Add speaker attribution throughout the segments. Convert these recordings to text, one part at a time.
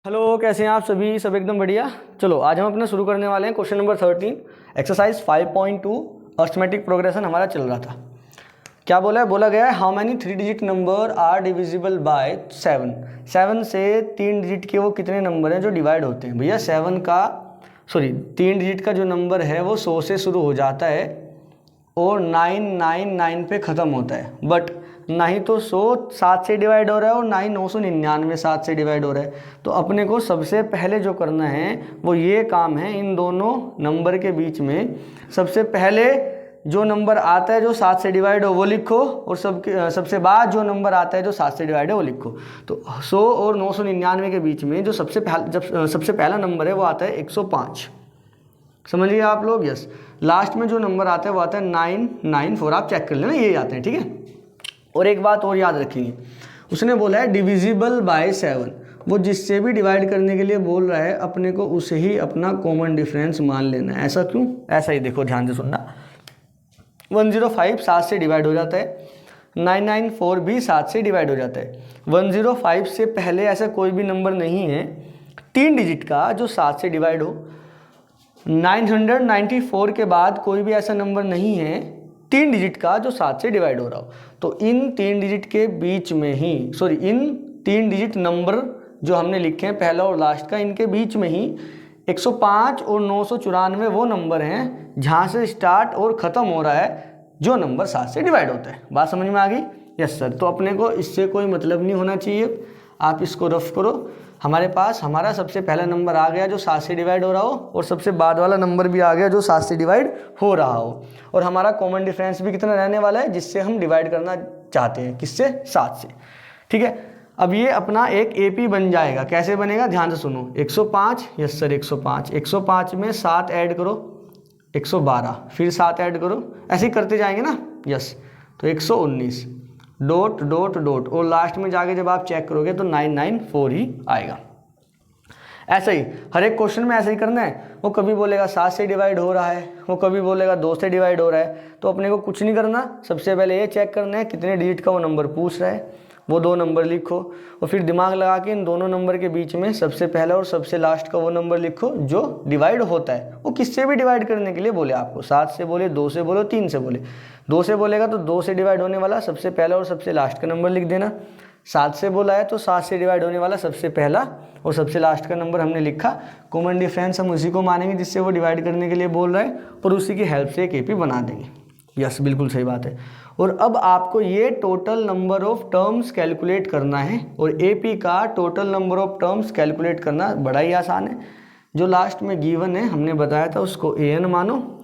Speaker 1: Hello, कैसे हैं आप सभी? सब एकदम बढ़िया। चलो आज हम अपना शुरू करने वाले हैं question number 13 exercise 5.2 arithmetic progression हमारा चल रहा था। क्या बोला है? बोला गया है how many 3 digit number are divisible by 7। 7 से 3 डिजिट के वो कितने नंबर हैं जो डिवाइड होते हैं? भैया 3 डिजिट का जो नंबर है वो 100 से शुरू हो जाता है और 999 पे ख़त्म होता है। बट ना ही तो 100 7 से डिवाइड हो रहा है और ना ही 999 7 से डिवाइड हो रहा है। तो अपने को सबसे पहले जो करना है वो ये काम है, इन दोनों नंबर के बीच में सबसे पहले जो नंबर आता है जो 7 से डिवाइड हो वो लिखो, और सबसे बाद जो नंबर आता है जो 7 से डिवाइड है वो लिखो। तो 100 और 999 के बीच में जो सबसे पहला नंबर है वो आता है 105। समझ गए आप लोग? यस। लास्ट में जो नंबर आता है वो आता है 994। आप चेक कर लेना, यही आते हैं, ठीक है। और एक बात और याद रखेंगे, उसने बोला है डिविजिबल बाय 7। वो जिससे भी डिवाइड करने के लिए बोल रहा है अपने को उसे ही अपना कॉमन डिफरेंस मान लेना है। ऐसा क्यों? ऐसा ही देखो, ध्यान से सुनना। 105 7 से डिवाइड हो जाता है, 994 भी 7 से डिवाइड हो जाता है। 105 से पहले ऐसा कोई भी नंबर नहीं है 3 डिजिट का जो 7 से डिवाइड हो। 994 के बाद कोई भी ऐसा नंबर नहीं है 3 डिजिट का जो 7 से डिवाइड हो रहा हो। तो इन 3 डिजिट के बीच में ही, इन 3 डिजिट नंबर जो हमने लिखे हैं पहला और लास्ट का, इनके बीच में ही 105 और 994 वो नंबर हैं जहाँ से स्टार्ट और ख़त्म हो रहा है जो नंबर 7 से डिवाइड होता है। बात समझ में आ गई? Yes sir. तो अपने को इससे कोई मतलब नहीं होना चाहिए, आप इसको रफ करो। हमारे पास हमारा सबसे पहला नंबर आ गया जो 7 से डिवाइड हो रहा हो, और सबसे बाद वाला नंबर भी आ गया जो 7 से डिवाइड हो रहा हो, और हमारा कॉमन डिफरेंस भी कितना रहने वाला है जिससे हम डिवाइड करना चाहते हैं, किससे? 7 से। ठीक है। अब ये अपना एक एपी बन जाएगा। कैसे बनेगा? ध्यान से सुनो। 105, यस सर 105। 105 में 7 ऐड करो 112, फिर 7 ऐड करो, ऐसे ही करते जाएंगे ना। यस। तो 119 डॉट डॉट डॉट, और लास्ट में जाके जब आप चेक करोगे तो 994 ही आएगा। ऐसा ही हर एक क्वेश्चन में ऐसा ही करना है। वो कभी बोलेगा 7 से डिवाइड हो रहा है, वो कभी बोलेगा 2 से डिवाइड हो रहा है। तो अपने को कुछ नहीं करना, सबसे पहले ये चेक करना है कितने डिजिट का वो नंबर पूछ रहा है, वो 2 नंबर लिखो, और फिर दिमाग लगा के इन दोनों नंबर के बीच में सबसे पहला और सबसे लास्ट का वो नंबर लिखो जो डिवाइड होता है। वो किससे भी डिवाइड करने के लिए बोले आपको, 7 से बोले, 2 से बोले, 3 से बोले। 2 से बोलेगा तो 2 से डिवाइड होने वाला सबसे पहला और सबसे लास्ट का नंबर लिख देना। 7 से बोला है तो 7 से डिवाइड होने वाला सबसे पहला और सबसे लास्ट का नंबर हमने लिखा। कॉमन डिफरेंस हम उसी को मानेंगे जिससे वो डिवाइड करने के लिए बोल रहा है, और उसी की हेल्प से एक एपी बना देंगे। यस, बिल्कुल सही बात है। और अब आपको ये total number of terms calculate करना है, और एपी का total number of terms calculate करना बड़ा ही आसान है। जो लास्ट में गिवन है हमने बताया था उसको an मानो,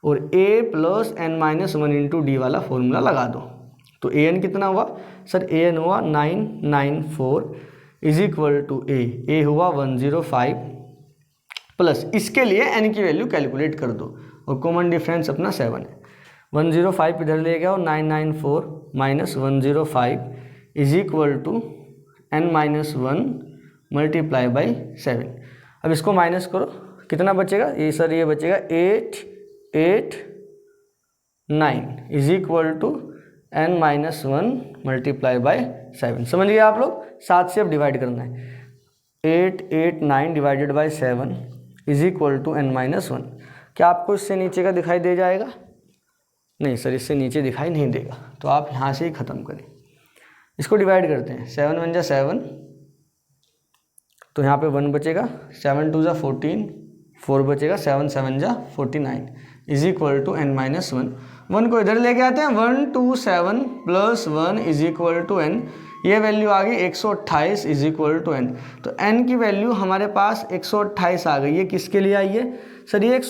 Speaker 1: और a + n-1 इंटू डी वाला फॉर्मूला लगा दो। तो an कितना हुआ सर? an हुआ 994 इज इक्वल टू a हुआ 105, प्लस इसके लिए n की वैल्यू कैलकुलेट कर दो, और कॉमन डिफरेंस अपना 7 है। 105 इधर ले गया और 994 minus 105 is equal to n-1 multiply by 7। अब इसको माइनस करो, कितना बचेगा? ये सर ये बचेगा 889 is equal to n-1 multiply by 7। समझ गए आप लोग? 7 से अब डिवाइड करना है। 889 divided by 7 is equal to n-1। क्या आपको इससे नीचे का दिखाई दे जाएगा? नहीं सर, इससे नीचे दिखाई नहीं देगा, तो आप यहाँ से ही ख़त्म करें। इसको डिवाइड करते हैं। 7 × 7, तो यहाँ पे 1 बचेगा, 7 × 2 = 14, 4 बचेगा, 7 × 7 = 49 इज इक्वल टू n-1। 1 को इधर लेके आते हैं, 127 + 1 इज इक्वल टू n। ये वैल्यू आ गई 128 इज इक्वल टू n। तो n की वैल्यू हमारे पास 128 आ गई है। किसके लिए आई है सर? ये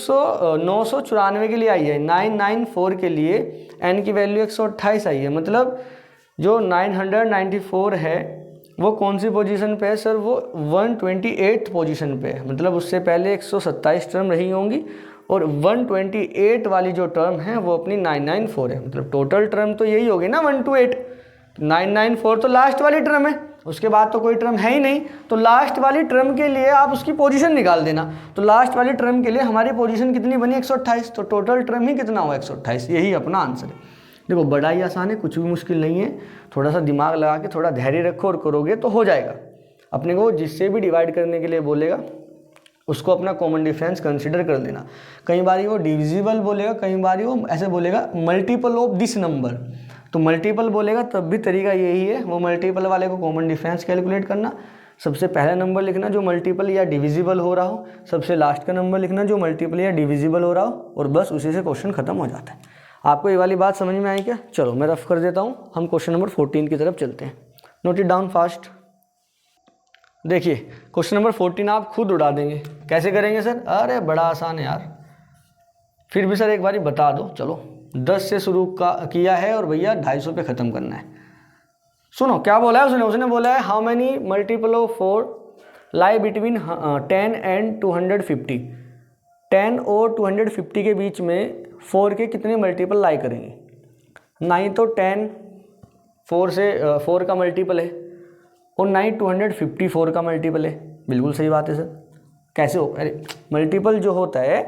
Speaker 1: 994 के लिए आई है। 994 के लिए n की वैल्यू 128 आई है। मतलब जो 994 है वो कौन सी पोजीशन पे है सर? वो 128 पोजीशन पे है। मतलब उससे पहले 127 टर्म रही होंगी, और 128 वाली जो टर्म है वो अपनी 994 है। मतलब टोटल टर्म तो यही होगी ना 128। 994 तो लास्ट वाली टर्म है, उसके बाद तो कोई टर्म है ही नहीं। तो लास्ट वाली टर्म के लिए आप उसकी पोजीशन निकाल देना। तो लास्ट वाली टर्म के लिए हमारी पोजीशन कितनी बनी? 128। तो टोटल टर्म ही कितना हुआ? 128। यही अपना आंसर है। देखो बड़ा ही आसान है, कुछ भी मुश्किल नहीं है। थोड़ा सा दिमाग लगा के थोड़ा धैर्य रखो और करोगे तो हो जाएगा। अपने को जिससे भी डिवाइड करने के लिए बोलेगा उसको अपना कॉमन डिफरेंस कंसिडर कर लेना। कई बार वो डिविजिबल बोलेगा, कई बार वो ऐसे बोलेगा मल्टीपल ऑफ दिस नंबर, तो मल्टीपल बोलेगा तब भी तरीका यही है, वो मल्टीपल वाले को कॉमन डिफरेंस कैलकुलेट करना, सबसे पहला नंबर लिखना जो मल्टीपल या डिविजिबल हो रहा हो, सबसे लास्ट का नंबर लिखना जो मल्टीपल या डिविजिबल हो रहा हो, और बस उसी से क्वेश्चन खत्म हो जाता है। आपको ये वाली बात समझ में आई क्या? चलो मैं रफ कर देता हूँ, हम क्वेश्चन नंबर 14 की तरफ चलते हैं। Note it down fast. देखिए क्वेश्चन नंबर 14 आप खुद उड़ा देंगे। कैसे करेंगे सर? अरे बड़ा आसान है यार, फिर भी सर एक बारी बता दो। चलो 10 से शुरू किया है और भैया 250 पे ख़त्म करना है। सुनो क्या बोला है उसने बोला है how many multiple of 4 lie between 10 and 250। 10 और 250 के बीच में 4 के कितने मल्टीपल लाई करेंगे? ना ही तो 10 4 का मल्टीपल है और ना ही 254 का मल्टीपल है। बिल्कुल सही बात है सर। कैसे हो? अरे मल्टीपल जो होता है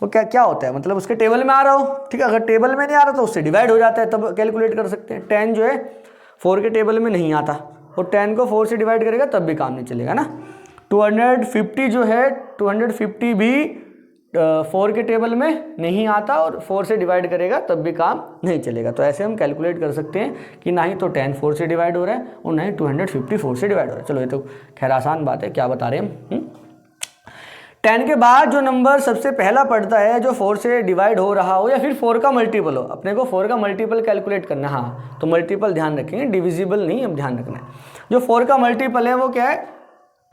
Speaker 1: वो क्या होता है, मतलब उसके टेबल में आ रहा हो, ठीक है। अगर टेबल में नहीं आ रहा तो उससे डिवाइड हो जाता है, तब कैलकुलेट कर सकते हैं। 10 जो है 4 के टेबल में नहीं आता और 10 को 4 से डिवाइड करेगा तब भी काम नहीं चलेगा ना। 250 जो है 250 भी 4 के टेबल में नहीं आता और 4 से डिवाइड करेगा तब भी काम नहीं चलेगा। तो ऐसे हम कैलकुलेट कर सकते हैं कि ना ही तो 10 4 से डिवाइड हो रहा है और ना ही 250 4 से डिवाइड हो रहा है। चलो ये तो खैर आसान बात है, क्या बता रहे हैं हम। 10 के बाद जो नंबर सबसे पहला पड़ता है जो 4 से डिवाइड हो रहा हो या फिर 4 का मल्टीपल हो, अपने को 4 का मल्टीपल कैलकुलेट करना। हाँ तो मल्टीपल ध्यान रखेंगे, डिविजिबल नहीं, अब ध्यान रखना है। जो 4 का मल्टीपल है वो क्या है?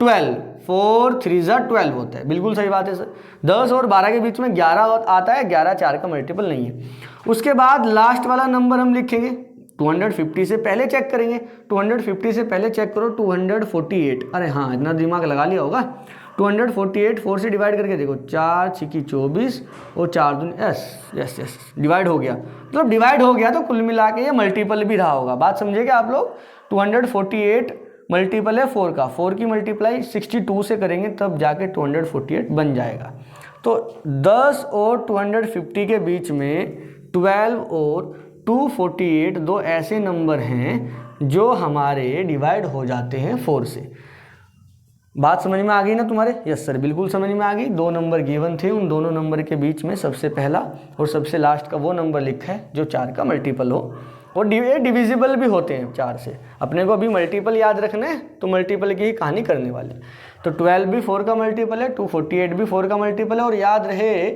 Speaker 1: 12। 4 3 12 होता है। बिल्कुल सही बात है सर। 10 और 12 के बीच में 11 आता है, 11 4 का मल्टीपल नहीं है। उसके बाद लास्ट वाला नंबर हम लिखेंगे 250 से पहले चेक करेंगे। 250 से पहले चेक करो 248। अरे हाँ इतना दिमाग लगा लिया होगा। 248 4 से डिवाइड करके देखो, 4 6 24 और 4 दूनी यस डिवाइड हो गया। मतलब डिवाइड हो गया तो कुल मिला के ये मल्टीपल भी रहा होगा। बात समझे क्या आप लोग? 248 मल्टीपल है 4 का, 4 की मल्टीप्लाई 62 से करेंगे तब जाके 248 बन जाएगा। तो 10 और 250 के बीच में 12 और 248 दो ऐसे नंबर हैं जो हमारे डिवाइड हो जाते हैं 4 से। बात समझ में आ गई ना तुम्हारे? यस सर बिल्कुल समझ में आ गई। 2 नंबर गिवन थे, उन दोनों नंबर के बीच में सबसे पहला और सबसे लास्ट का वो नंबर लिखा है जो 4 का मल्टीपल हो, और डिविजिबल भी होते हैं 4 से। अपने को अभी मल्टीपल याद रखना है तो मल्टीपल की ही कहानी करने वाले। तो 12 भी 4 का मल्टीपल है, 248 भी 4 का मल्टीपल है। और याद रहे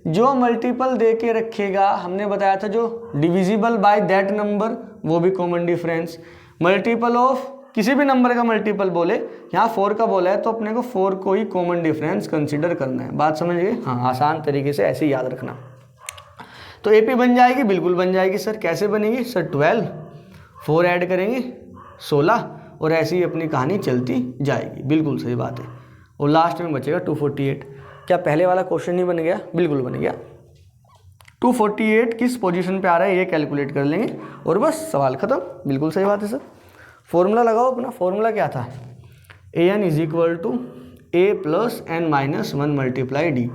Speaker 1: जो मल्टीपल दे के रखेगा, हमने बताया था जो डिविजिबल बाय दैट नंबर वो भी कॉमन डिफरेंस। मल्टीपल ऑफ किसी भी नंबर का मल्टीपल बोले, यहाँ 4 का बोला है तो अपने को 4 को ही कॉमन डिफरेंस कंसीडर करना है। बात समझ गए? हाँ आसान तरीके से ऐसे ही याद रखना। तो एपी बन जाएगी, बिल्कुल बन जाएगी सर। कैसे बनेगी सर? 12 4 ऐड करेंगे 16 और ऐसी ही अपनी कहानी चलती जाएगी। बिल्कुल सही बात है। और लास्ट में बचेगा 248। क्या पहले वाला क्वेश्चन नहीं बन गया? बिल्कुल बन गया। 248 किस पोजीशन पे आ रहा है ये कैलकुलेट कर लेंगे और बस सवाल खत्म। बिल्कुल सही बात है सर। फॉर्मूला लगाओ अपना। फॉर्मूला क्या था? an is equal to a plus n minus 1 multiply d.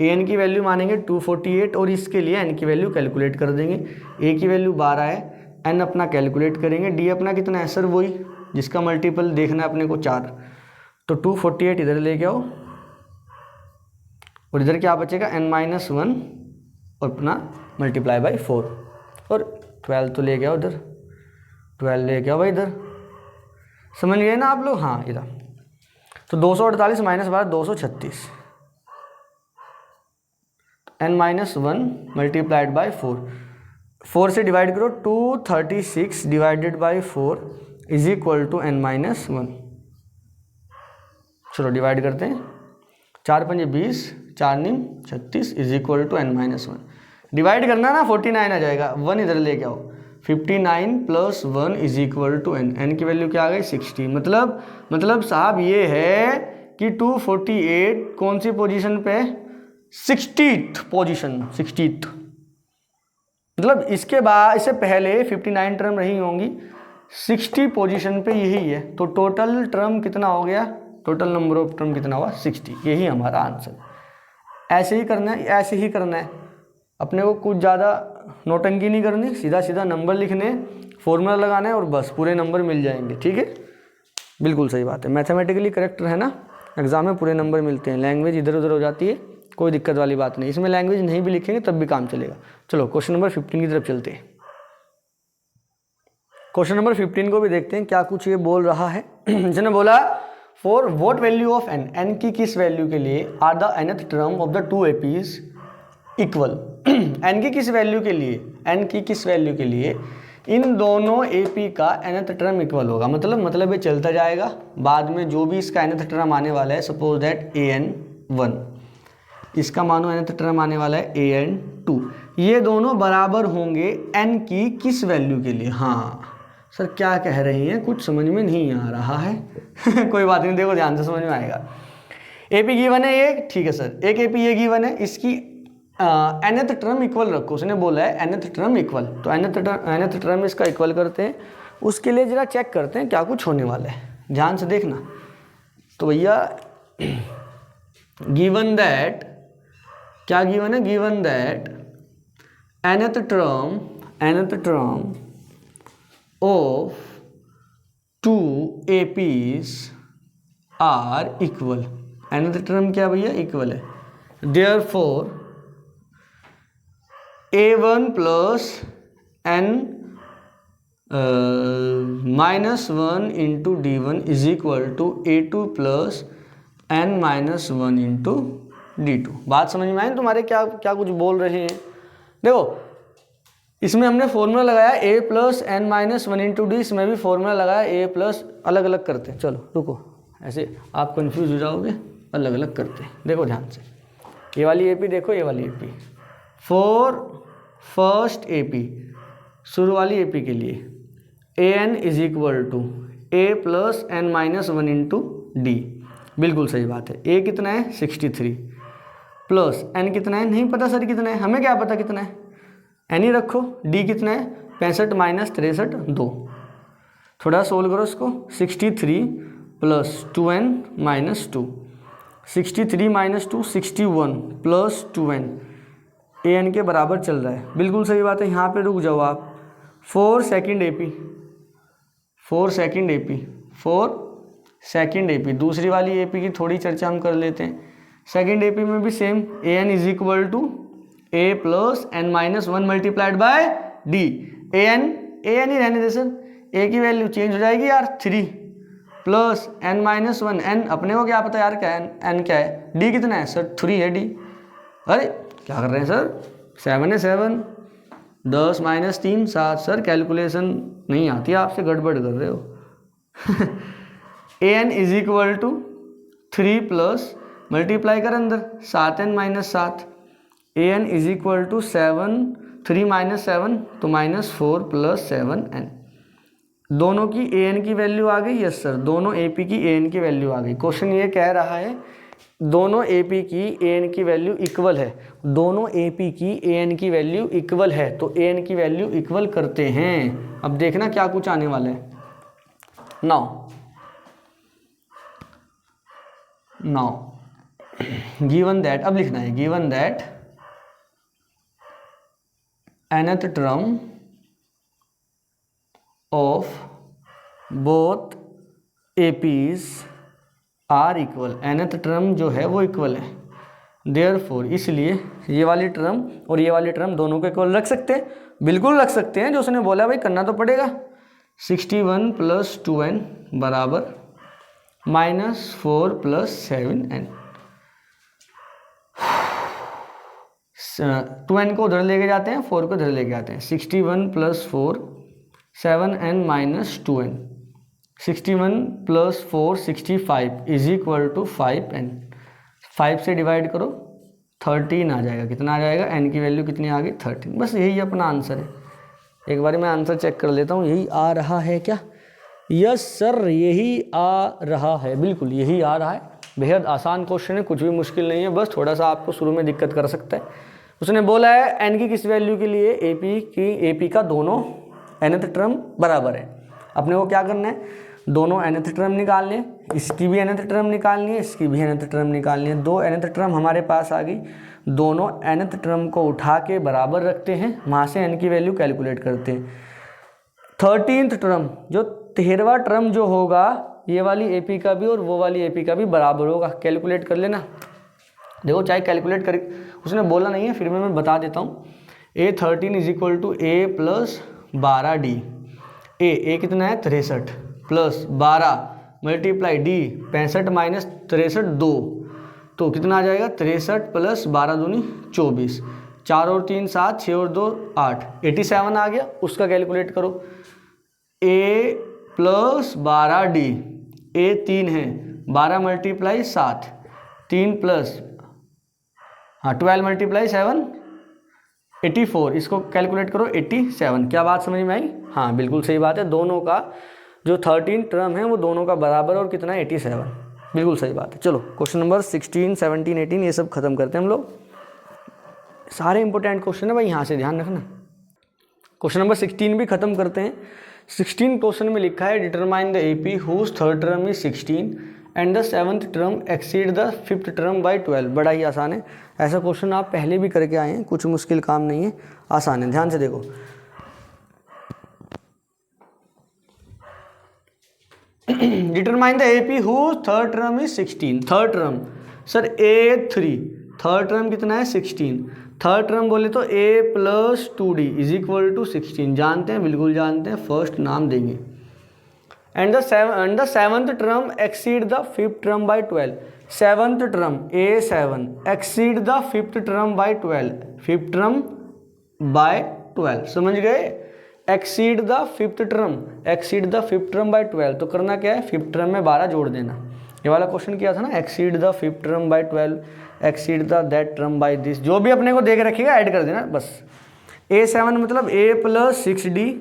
Speaker 1: an की वैल्यू मानेंगे 248 और इसके लिए n की वैल्यू कैलकुलेट कर देंगे। a की वैल्यू 12 है, n अपना कैलकुलेट करेंगे, d अपना कितना है सर? वही जिसका मल्टीपल देखना है अपने को 4। तो 248 इधर लेके आओ और इधर क्या बचेगा? n माइनस 1 और अपना मल्टीप्लाई बाई 4 और 12 तो लेके आओ इधर, 12 लेके आओ भाई इधर। समझ गए ना आप लोग? हाँ इधर। तो 248 minus 12 236, n minus 1 multiplied by 4 से डिवाइड करो 236 divided by 4 is equal to n minus 1। चलो डिवाइड करते हैं। 4 पंजे 20, 4 निम 36 is equal to n minus 1। Divide करना ना 49 आ जाएगा, 1 इधर लेके आओ। 59 plus 1 is equal to n। n की वैल्यू क्या आ गई? 60। मतलब साहब ये है कि 248 कौन सी पोजीशन पे? 60th position, 60th। मतलब इसके बाद, इससे पहले 59 टर्म रही होंगी, 60 पोजीशन पे यही है। तो टोटल टर्म कितना हो गया? टोटल नंबर ऑफ टर्म कितना हुआ? 60। यही हमारा आंसर। ऐसे ही करना है, ऐसे ही करना है। अपने को कुछ ज़्यादा नोटंकी नहीं करनी, सीधा सीधा नंबर लिखने, फॉर्मूला लगाना है और बस पूरे नंबर मिल जाएंगे। ठीक है, बिल्कुल सही बात है, मैथमेटिकली करेक्ट है ना, एग्जाम में पूरे नंबर मिलते हैं। लैंग्वेज इधर उधर हो जाती है, कोई दिक्कत वाली बात नहीं, इसमें लैंग्वेज नहीं भी लिखेंगे तब भी काम चलेगा। चलो क्वेश्चन नंबर 15 की तरफ चलते हैं। क्वेश्चन नंबर 15 को भी देखते हैं क्या कुछ ये बोल रहा है। जिसने बोला for what value of n, n की किस वैल्यू के लिए are the nth term of the two APs equal. N की किस वैल्यू के लिए, एन की किस वैल्यू के लिए इन दोनों एपी का nth टर्म इक्वल होगा। मतलब ये चलता जाएगा, बाद में जो भी इसका nth टर्म आने वाला है, सपोज दैट an1, इसका मानो nth टर्म आने वाला है an2, ये दोनों बराबर होंगे n की किस वैल्यू के लिए। हाँ सर क्या कह रही हैं, कुछ समझ में नहीं आ रहा है। कोई बात नहीं, देखो ध्यान से समझ में आएगा। एपी गिवन है एक, ठीक है सर, एक एपी ये गिवन है, इसकी nth टर्म इक्वल रखो, उसने बोला है nth टर्म इक्वल, तो nth टर्म इसका इक्वल करते हैं। उसके लिए जरा चेक करते हैं क्या कुछ होने वाला है, ध्यान से देखना। तो भैया गिवन दैट, क्या गिवन है, given that nth term of two APs are equal, nth term क्या भैया इक्वल है, therefore A1 plus n -1 into D1 is equal to A2 plus n -1 into D2। बात समझ में आई तुम्हारे, क्या क्या कुछ बोल रहे हैं। देखो इसमें हमने फॉर्मूला लगाया a plus n minus one into d, इसमें भी फॉर्मूला लगाया a प्लस, अलग अलग करते हैं। चलो रुको, ऐसे आप कंफ्यूज हो जाओगे, अलग अलग करते हैं। देखो ध्यान से, ये वाली एपी देखो, ये वाली एपी फॉर फर्स्ट एपी, शुरू वाली एपी के लिए an is equal to a plus n minus one into d, बिल्कुल सही बात है। a कितना है 63 प्लस n कितना है नहीं पता सर कितना है, हमें क्या पता कितना है, एन ही रखो। डी कितना है 65 माइनस 63 2, थोड़ा सोल्व करो इसको। 63 plus 2n minus 2, 63 minus 2 61 plus 2n, an के बराबर चल रहा है, बिल्कुल सही बात है। यहाँ पे रुक जाओ आप। 4 सेकेंड एपी, दूसरी वाली एपी की थोड़ी चर्चा हम कर लेते हैं। सेकेंड एपी में भी same, an is equal to a plus n minus one multiplied by d. an ही रहने दे सर, a की वैल्यू चेंज हो जाएगी यार, 3 plus n minus one, n अपने को क्या पता यार क्या है, एन क्या है, डी कितना है सर 3 है डी। अरे क्या कर रहे हैं सर, 7 है 7, 10 माइनस 3 7, सर कैलकुलेशन नहीं आती आपसे, गड़बड़ कर रहे हो। an is equal to 3 plus multiply कर अंदर 7n minus 7, an is equal to 7, 3 minus 7 तो -4 प्लस 7n। दोनों की an की वैल्यू आ गई, यस सर, दोनों AP की an की वैल्यू आ गई। क्वेश्चन ये कह रहा है दोनों AP की an की वैल्यू इक्वल है, दोनों AP की an की वैल्यू इक्वल है, तो an की वैल्यू इक्वल करते हैं। अब देखना क्या कुछ आने वाला है। नाउ गिवन दैट, अब लिखना है given that nth term of both APs are equal, nth term जो है वो इक्वल है, therefore इसलिए ये वाली टर्म और ये वाली टर्म दोनों को इक्वल रख सकते हैं, बिल्कुल रख सकते हैं, जो उसने बोला भाई करना तो पड़ेगा। 61 प्लस 2n बराबर -4 प्लस 7n, 2n को उधर लेके जाते हैं, 4 को उधर लेके आते हैं। 61 plus 4 7n minus 2n, 61 plus 4 65 is equal to 5n, 5 से डिवाइड करो 13 आ जाएगा, कितना आ जाएगा, n की वैल्यू कितनी आ गई 13। बस यही अपना आंसर है। एक बार मैं आंसर चेक कर लेता हूँ, यही आ रहा है क्या, यस सर यही आ रहा है, बिल्कुल यही आ रहा है। बेहद आसान क्वेश्चन है, कुछ भी मुश्किल नहीं है, बस थोड़ा सा आपको शुरू में दिक्कत कर सकता है। उसने बोला है n की किस वैल्यू के लिए AP का दोनों nth टर्म बराबर है। अपने को क्या करना है, दोनों nth टर्म निकालने हैं, इसकी भी nth टर्म निकालनी है, इसकी भी nth टर्म निकालनी है। 2 nth टर्म हमारे पास आ गई, दोनों nth टर्म को उठा के बराबर रखते हैं, वहाँ से n की वैल्यू कैलकुलेट करते हैं। 13th टर्म, जो 13वां टर्म जो होगा ये वाली AP का भी और वो वाली AP का भी बराबर होगा। कैलकुलेट कर लेना। देखो चाहे कैलकुलेट कर, उसने बोला नहीं है फिर मैं बता देता हूँ। A13 is equal to A plus 12D। A कितना है 63 प्लस 12 मल्टीप्लाई D 65 माइनस 63 2, तो कितना आ जाएगा 63 प्लस 12 दूनी 24, 4 और 3 7, 6 और 2 8, 87 आ गया। उसका कैलकुलेट करो। A प्लस 12D, A 3 है, 12 मल्टीप्लाई 7, 3 प्लस 12 मल्टीप्लाई 7 84, इसको कैलकुलेट करो 87। क्या बात समझ में आई? हाँ बिल्कुल सही बात है, दोनों का जो 13 टर्म है वो दोनों का बराबर और कितना है 87, बिल्कुल सही बात है। चलो क्वेश्चन नंबर 16 17 18 ये सब खत्म करते हैं हम लोग। सारे इंपॉर्टेंट क्वेश्चन है भाई, यहाँ से ध्यान रखना। क्वेश्चन नंबर 16 भी खत्म करते हैं। 16 क्वेश्चन में लिखा है determine the AP whose third term is 16 and the 7th term exceed the 5th term by 12। बड़ा ही आसान है, ऐसा क्वेश्चन आप पहले भी करके आए हैं, कुछ मुश्किल काम नहीं है, आसान है। ध्यान से देखो, determine the AP whose third term is 16। Third term sir A3, third term कितना है 16, थर्ड टर्म बोले तो A plus 2D is equal to 16। जानते हैं, बिल्कुल जानते हैं, फर्स्ट नाम देंगे। And the 7th term exceed the 5th term by 12। 7th term A7 exceed the 5th term by 12, 5th term by 12, समझ गए? Exceed the 5th term, exceed the 5th term by 12, तो करना क्या है 5th टर्म में 12 जोड़ देना। ये वाला क्वेश्चन किया था ना, exceed the 5th term by 12, exceed the that term by this, जो भी अपने को देख रखेगा ऐड कर देना बस। A7 मतलब A plus 6D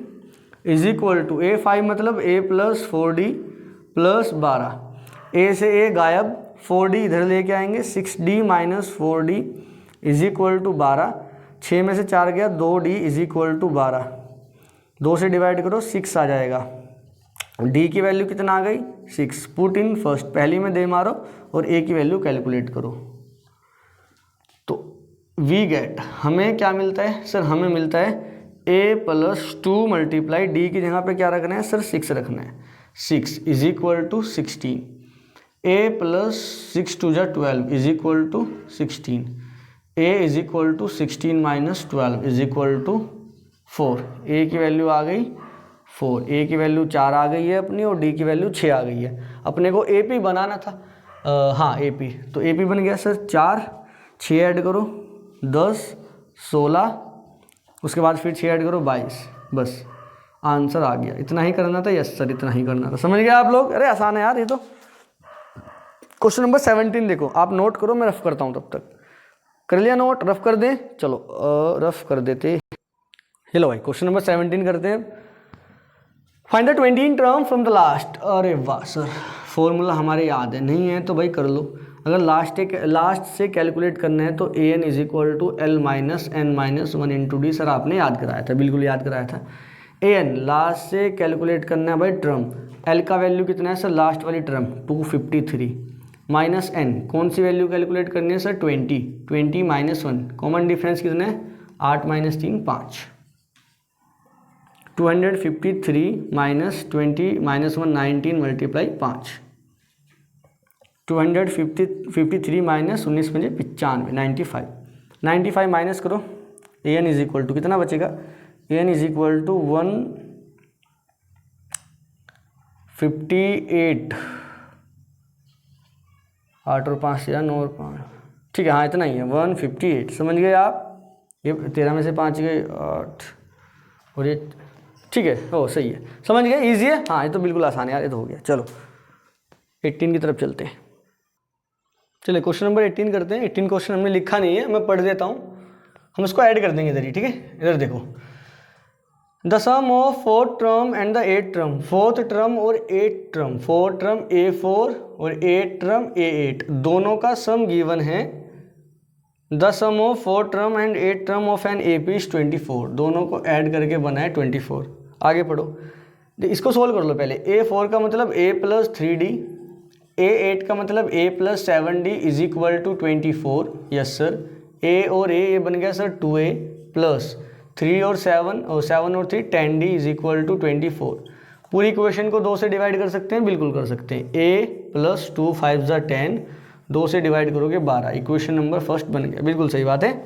Speaker 1: is equal to A5 मतलब A plus 4D plus 12, A से A गायब, 4D इधर लेके आएंगे, 6D minus 4D is equal to 12, 6 में से 4 गया, 2D इज इक्वल टू 12, 2 से डिवाइड करो 6 आ जाएगा। D की वैल्यू कितना आ गई 6, पुट इन फर्स्ट, पहली में दे मारो और A की वैल्यू कैलकुलेट करो। तो वी गेट, हमें क्या मिलता है सर? हमें मिलता है A प्लस 2 मल्टीप्लाई D की जगह पे क्या रखना है सर 6 रखना है, 6 is equal to 16। A plus 6 2 12 is equal to 16, A is equal to 16 minus 12 is equal to 4। A की वैल्यू आ गई 4, A की वैल्यू 4 आ गई है अपनी और D की वैल्यू 6 आ गई है। अपने को AP बनाना था, हाँ AP, तो AP बन गया सर 4, 6 ऐड करो 10 16, उसके बाद फिर 6 ऐड करो 22, बस आंसर आ गया। इतना ही करना था, यस सर इतना ही करना था, समझ गए आप लोग? अरे आसान है यार ये तो। क्वेश्चन नंबर 17 देखो, आप नोट करो, मैं रफ करता हूँ तब तक। कर लिया नोट? रफ कर दें? चलो रफ कर देते। हेलो भाई, क्वेश्चन नंबर 17 करते हैं। Find the 20 term from the last. अरे वाह सर, फॉर्मूला हमारे याद है, नहीं है तो भाई कर लो। अगर लास्ट से कैलकुलेट करना है तो an is equal to L minus n minus 1 into d. Sir आपने याद कराया था, बिल्कुल याद कराया था। an लास्ट से कैलकुलेट करना है भाई टर्म, L का वैल्यू कितना है सर? लास्ट वाली टर्म 253 माइनस n, कौन सी वैल्यू कैलकुलेट करनी है सर? 20 माइनस 1, कॉमन डिफरेंस कितना है? 8 minus 3 5, 253 minus 20 minus 1 19 multiply 5, 253 minus 19 मुझे 95, 95 माइनस करो, an इज इक्वल टू कितना बचेगा? an इज इक्वल टू 158, 8 और 5 या 9 और 5, ठीक है हाँ इतना ही है 158, समझ गए आप? ये 13 में से 5 गए 8 और ये, ठीक है ओ सही है, समझ गए? ईजी है, हाँ ये तो बिल्कुल आसान है यार, ये तो हो गया। चलो 18 की तरफ चलते हैं। चलिए क्वेश्चन नंबर 18 करते हैं। 18 क्वेश्चन हमने लिखा नहीं है, मैं पढ़ देता हूँ, हम इसको ऐड कर देंगे इधर ही, ठीक है? इधर देखो, the sum of 4th term and the 8th term, 4th term और 8th term, 4th term A4 और 8th टर्म A8, दोनों का सम गिवन है। The sum of 4th term and 8th term of an AP is 24, दोनों को add करके बना है 24। आगे पढ़ो, इसको सोल्व कर लो पहले। A4 का मतलब A प्लस 3D, A8 का मतलब A plus 7D is equal to 24, yes sir. A और A बन गया सर 2A प्लस 3 और 7 और 7 और 3 10D इज इक्वल टू 24। पूरी इक्वेशन को 2 से डिवाइड कर सकते हैं, बिल्कुल कर सकते हैं। a प्लस 2 5 ज़ा 10, 2 से डिवाइड करोगे 12, इक्वेशन नंबर फर्स्ट बन गया, बिल्कुल सही बात है।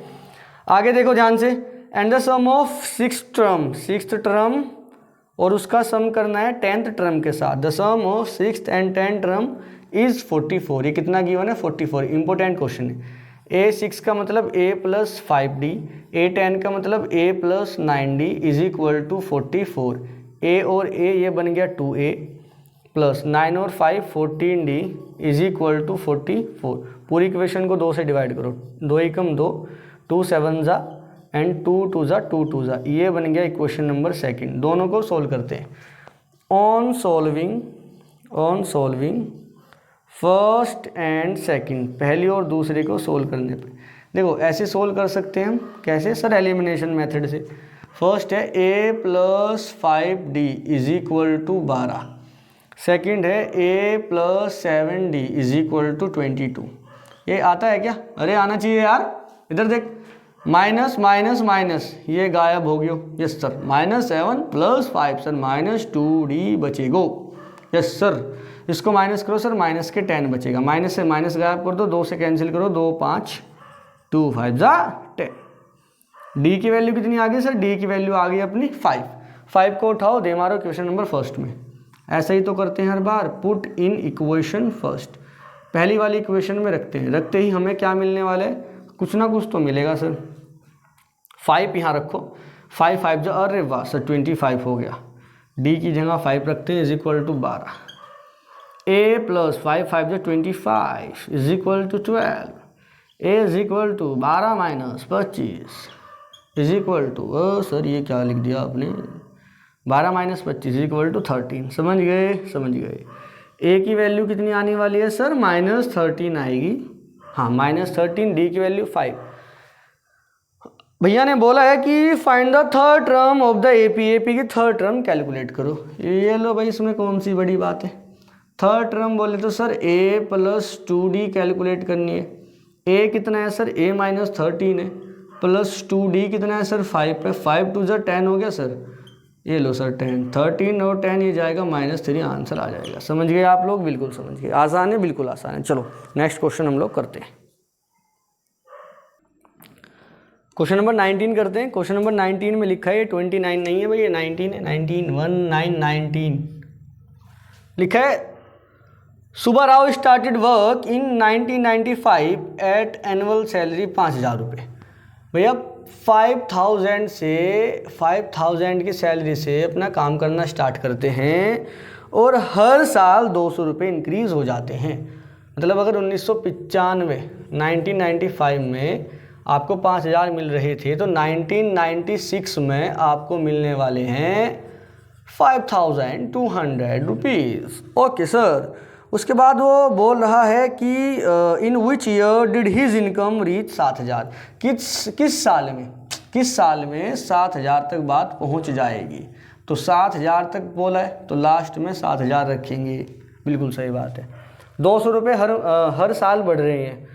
Speaker 1: आगे देखो ध्यान से, and the sum of sixth term और उसका सम करना है 10th टर्म के साथ। The sum of 6th and 10th term is 44। ये कितना गिवन है? 44। इंपॉर्टेंट क्वेश्चन है। a6 का मतलब a प्लस 5d, a10 का मतलब a plus 9d is equal to 44। a और a ये बन गया 2a प्लस 9 और 5 14d इज इक्वल टू 44। पूरी इक्वेशन को 2 से डिवाइड करो, 2 एकम 2, 2 7 ज़ा एंड 2 2 ज़ा 2 2 ज़ा, ये बन गया इक्वेशन नंबर सेकंड। दोनों को सोल्व करते हैं। On solving first and second, पहली और दूसरे को सोल्व करने पे देखो ऐसे सोल्व कर सकते हैं हम। कैसे सर? एलिमिनेशन मेथड से। फर्स्ट है a plus 5d is equal to 12, second है a plus 7d is equal to 22। ये आता है क्या? अरे आना चाहिए यार, इधर देख, माइनस माइनस माइनस ये गायब हो गया। Yes sir. -7 plus 5 sir -2d बचेगो। Yes sir. इसको माइनस करो सर, माइनस के 10 बचेगा, माइनस से माइनस गायब कर दो, 2 से कैंसिल करो, 2 5 2 5 ज़ा 10। डी की वैल्यू कितनी आ गई सर? डी की वैल्यू आ गई अपनी 5 को उठाओ, दे मारो क्वेश्चन नंबर फर्स्ट में। ऐसा ही तो करते हैं हर बार। पुट इन इक्वेशन फर्स्ट, पहली वाली इक्वेशन में रखते हैं। रखते ही हमें क्या मिलने वाला है? कुछ ना कुछ तो मिलेगा सर। 5 यहाँ रखो, 5 5 ज़ा, अरे वाह सर 25 हो गया। डी की जगह 5 रखते हैं, is equal to 12। a plus 5 5 ज़ा 25 is equal to 12। a is equal to 12 minus 25 is equal to, sir ये क्या लिख दिया आपने? 12 माइनस 25 इज इक्वल टू 13। समझ गए? समझ गए। a की वैल्यू कितनी आने वाली है सर? -13 आएगी। हाँ -13, डी की वैल्यू 5। भैया ने बोला है कि find the third term of the AP की थर्ड टर्म कैलकुलेट करो। ये लो भाई, इसमें कौन सी बड़ी बात है? थर्ड टर्म बोले तो sir a plus 2d calculate करनी है। a कितना है सर? a माइनस 13 है, प्लस 2d कितना है सर? 5 है। 5 2 ज़ा 10 हो गया सर। ये लो सर 10, 13 और 10 ये जाएगा -3, आंसर आ जाएगा। समझ गए आप लोग? बिल्कुल समझ गए। आसान है, बिल्कुल आसान है। चलो नेक्स्ट क्वेश्चन हम लोग करते हैं। क्वेश्चन नंबर 19 करते हैं। क्वेश्चन नंबर 19 में लिखा है, 29 नहीं है भाई, ये 19 है। 19 लिखा है, Subba Rao started work in 1995 at annual salary 5,000 रुपये। भैया 5,000 की सैलरी से अपना काम करना स्टार्ट करते हैं और हर साल 200 रुपये इंक्रीज़ हो जाते हैं। मतलब अगर 1995 में आपको 5,000 मिल रहे थे तो 1996 में आपको मिलने वाले हैं 5,200 रुपीज़। Okay sir. उसके बाद वो बोल रहा है कि in which year did his income reach 7,000। किस साल में 7,000 तक बात पहुंच जाएगी? तो 7,000 तक बोला है तो लास्ट में 7,000 रखेंगे। बिल्कुल सही बात है। 200 रुपये हर साल बढ़ रहे हैं,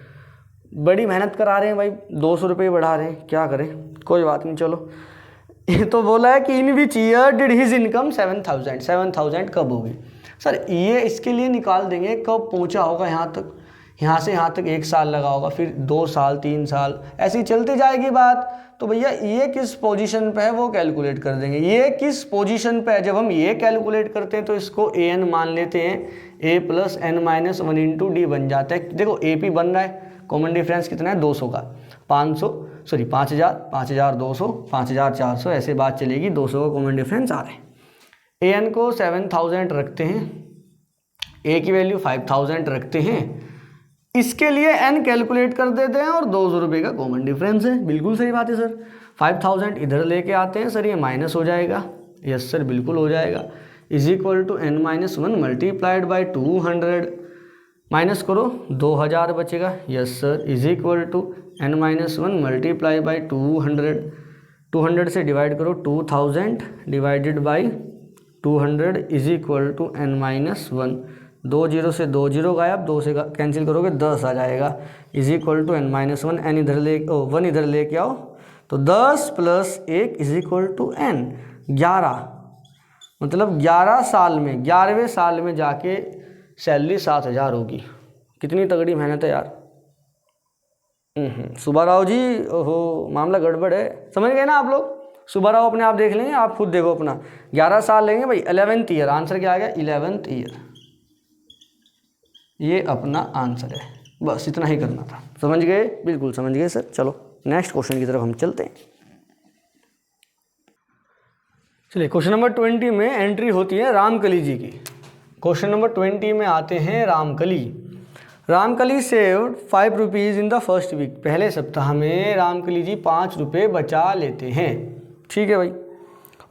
Speaker 1: बड़ी मेहनत करा रहे हैं भाई, 200 रुपये बढ़ा रहे हैं, क्या करें? कोई बात नहीं, चलो। ये तो बोला है कि in which year did his income 7,000 कब होगी? सर ये इसके लिए निकाल देंगे कब पहुंचा होगा यहाँ तक। यहाँ से यहाँ तक 1 साल लगा होगा, फिर 2 साल 3 साल, ऐसी चलती जाएगी बात। तो भैया ये किस पोजीशन पे है वो कैलकुलेट कर देंगे। ये किस पोजीशन पे है? जब हम ये कैलकुलेट करते हैं तो इसको an मान लेते हैं, a plus n minus 1 into D बन जाता है। देखो AP बन रहा है, कॉमन डिफरेंस कितना है? 200 का। 5,000 5,200 5,400 ऐसे बात चलेगी। 200 का कॉमन डिफरेंस आ रहा है। an को 7,000 रखते हैं, a की वैल्यू 5,000 रखते हैं। इसके लिए n कैलकुलेट कर देते हैं और 200 रुपये का कॉमन डिफरेंस है। बिल्कुल सही बात है सर। 5,000 इधर लेके आते हैं सर, ये माइनस हो जाएगा। यस सर बिल्कुल हो जाएगा। Is equal to n minus 1 multiplied by 200, minus करो 2,000 बचेगा। Yes sir. Is equal to n minus 1 multiply by 200 से डिवाइड करो 2,000 divided by 200 is equal to n minus 1। 2 0 से 2 0 गायब, 2 से कैंसिल करोगे 10 आ जाएगा। Is equal to n minus 1, n इधर ले 1 इधर लेके आओ तो 10 plus 1 is equal to n 11। मतलब 11 साल में, 11वें साल में जाके सैलरी 7,000 होगी। कितनी तगड़ी मेहनत है यार। सुब्बा राव जी, ओहो मामला गड़बड़ है, समझ गए ना आप लोग। सुब्बा राव अपने आप देख लेंगे, आप खुद देखो अपना। 11 साल लेंगे भाई, 11th ईयर, आंसर क्या आ गया 11th ईयर, ये अपना आंसर है। बस इतना ही करना था, समझ गए, बिल्कुल समझ गए सर। चलो नेक्स्ट क्वेश्चन की तरफ हम चलते हैं। चलिए क्वेश्चन नंबर 20 में एंट्री होती है रामकली जी की। क्वेश्चन नंबर 20 में आते हैं Ramkali. Ramkali saved 5 rupees in the first week. पहले सप्ताह में रामकली जी 5 रुपये बचा लेते हैं, ठीक है भाई।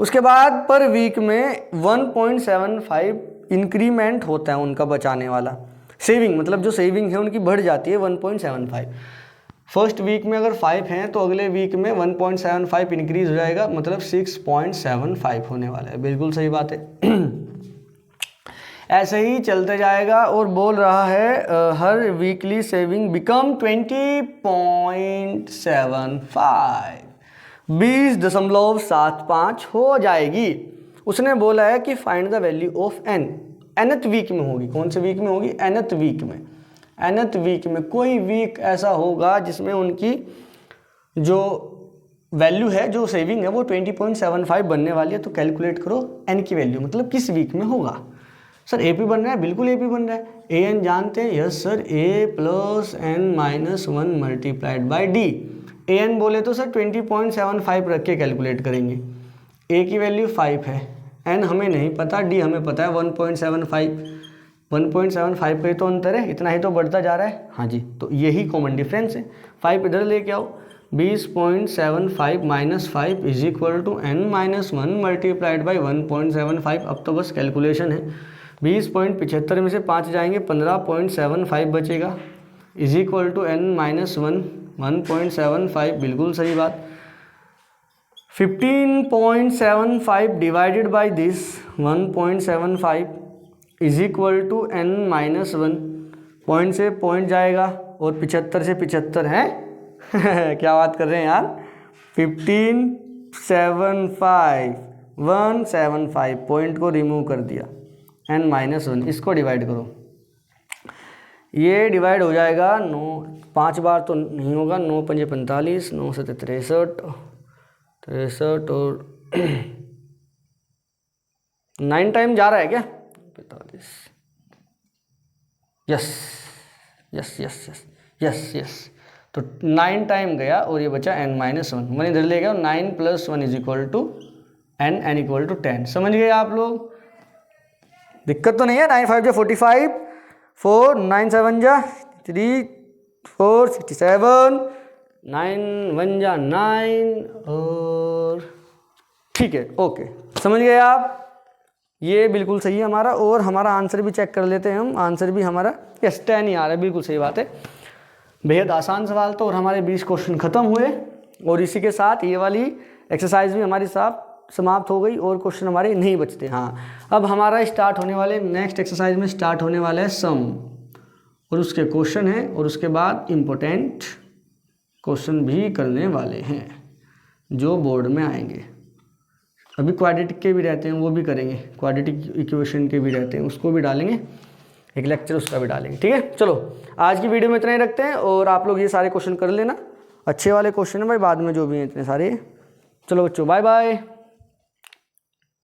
Speaker 1: उसके बाद पर वीक में 1.75 इंक्रीमेंट होता है उनका बचाने वाला। सेविंग मतलब जो सेविंग है उनकी बढ़ जाती है 1.75। फर्स्ट वीक में अगर 5 हैं तो अगले वीक में 1.75 इंक्रीज हो जाएगा, मतलब 6.75 होने वाला है। बिल्कुल सही बात है। ऐसे ही चलते जाएगा और बोल रहा है हर वीकली सेविंग बिकम 20.75, 20.75 हो जाएगी। उसने बोला है कि find the value of n. nth week में होगी, कौन से वीक में होगी, nth वीक में। nth वीक में कोई वीक ऐसा होगा जिसमें उनकी जो वैल्यू है, जो सेविंग है वो 20.75 बनने वाली है। तो कैलकुलेट करो n की वैल्यू, मतलब किस वीक में होगा। सर AP बन रहा है, बिल्कुल AP बन रहा है। an जानते हैं, yes sir, a + n-1 multiplied by d। an बोले तो सर 20.75 रख के कैलकुलेट करेंगे। a की वैल्यू 5 है, n हमें नहीं पता, d हमें पता है 1.75। 1.75 पे तो अंतर है, इतना ही तो बढ़ता जा रहा है। हाँ जी, तो यही कॉमन डिफरेंस है। 5 इधर लेके आओ, 20.75 - 5 = n-1 मल्टीप्लाइड बाई 1.75। अब तो बस कैलकुलेशन है। 20.75 में से 5 जाएंगे, 15.75 बचेगा, = n-1 1.75। बिल्कुल सही बात। 15.75 divided by this 1.75 = n-1। Point से पॉइंट जाएगा और 75 से 75 है। क्या बात कर रहे हैं यार। 15.75 175 पॉइंट को रिमूव कर दिया, n-1, इसको डिवाइड करो। ये डिवाइड हो जाएगा 9, 5 बार तो नहीं होगा, 9 × 5 = 45, 9 × 7 = 63 और 9 टाइम जा रहा है क्या, 45। Yes yes yes yes yes yes, तो 9 टाइम गया और ये बचा n-1। 1 इधर ले गया, 9 + 1 = n, n = 10। समझ गए आप लोग, दिक्कत तो नहीं है। 9 × 5 = 45, 4 9 7 = 3 4 67, 9 1 = 9 और ठीक है, ओके, समझ गए आप। ये बिल्कुल सही है हमारा। और हमारा आंसर भी चेक कर लेते हैं हम। आंसर भी हमारा यस 10 ही आ रहा है, बिल्कुल सही बात है। बेहद आसान सवाल तो, और हमारे 20 क्वेश्चन खत्म हुए। और इसी के साथ ये वाली एक्सरसाइज भी हमारी समाप्त हो गई और क्वेश्चन हमारे नहीं बचते। हाँ, अब हमारा स्टार्ट होने वाले नेक्स्ट एक्सरसाइज में स्टार्ट होने वाला है सम, और उसके क्वेश्चन हैं, और उसके बाद इम्पोर्टेंट क्वेश्चन भी करने वाले हैं जो बोर्ड में आएंगे। अभी क्वाड्रेटिक के भी रहते हैं, वो भी करेंगे। क्वाड्रेटिक इक्वेशन के भी रहते हैं, उसको भी डालेंगे, एक लेक्चर उसका भी डालेंगे। ठीक है, चलो आज की वीडियो में इतना ही रखते हैं। और आप लोग ये सारे क्वेश्चन कर लेना, अच्छे वाले क्वेश्चन है भाई, बाद में जो भी हैं इतने सारे। चलो बच्चों, बाय बाय।